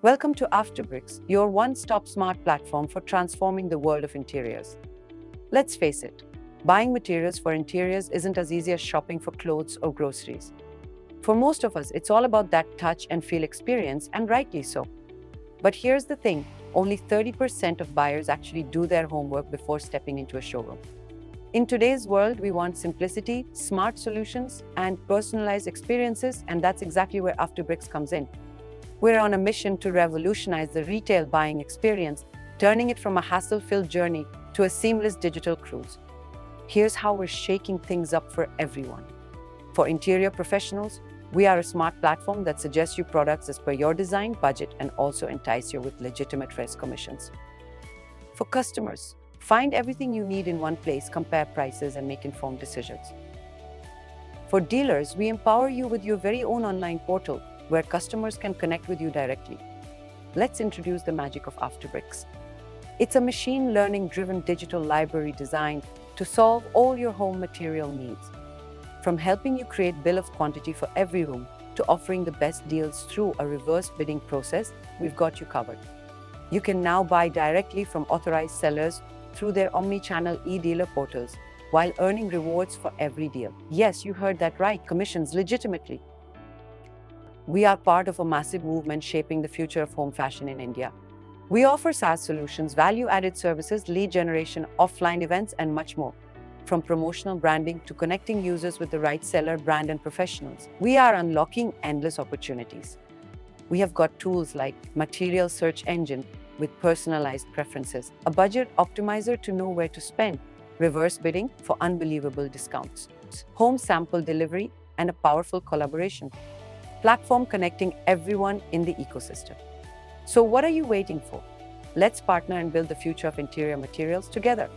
Welcome to Afterbricks, your one-stop smart platform for transforming the world of interiors. Let's face it, buying materials for interiors isn't as easy as shopping for clothes or groceries. For most of us, it's all about that touch and feel experience, and rightly so. But here's the thing, only 30% of buyers actually do their homework before stepping into a showroom. In today's world, we want simplicity, smart solutions, and personalized experiences, and that's exactly where Afterbricks comes in. We're on a mission to revolutionize the retail buying experience, turning it from a hassle-filled journey to a seamless digital cruise. Here's how we're shaking things up for everyone. For interior professionals, we are a smart platform that suggests you products as per your design, budget, and also entice you with legitimate res commissions. For customers, find everything you need in one place, compare prices, and make informed decisions. For dealers, we empower you with your very own online portal where customers can connect with you directly. Let's introduce the magic of Afterbricks. It's a machine learning-driven digital library designed to solve all your home material needs. From helping you create bill of quantity for every room to offering the best deals through a reverse bidding process, we've got you covered. You can now buy directly from authorized sellers through their omni-channel e-dealer portals while earning rewards for every deal. Yes, you heard that right, commissions legitimately. We are part of a massive movement shaping the future of home fashion in India. We offer SaaS solutions, value-added services, lead generation, offline events, and much more. From promotional branding to connecting users with the right seller, brand, and professionals, we are unlocking endless opportunities. We have got tools like material search engine with personalized preferences, a budget optimizer to know where to spend, reverse bidding for unbelievable discounts, home sample delivery, and a powerful collaboration platform connecting everyone in the ecosystem. So what are you waiting for? Let's partner and build the future of interior materials together.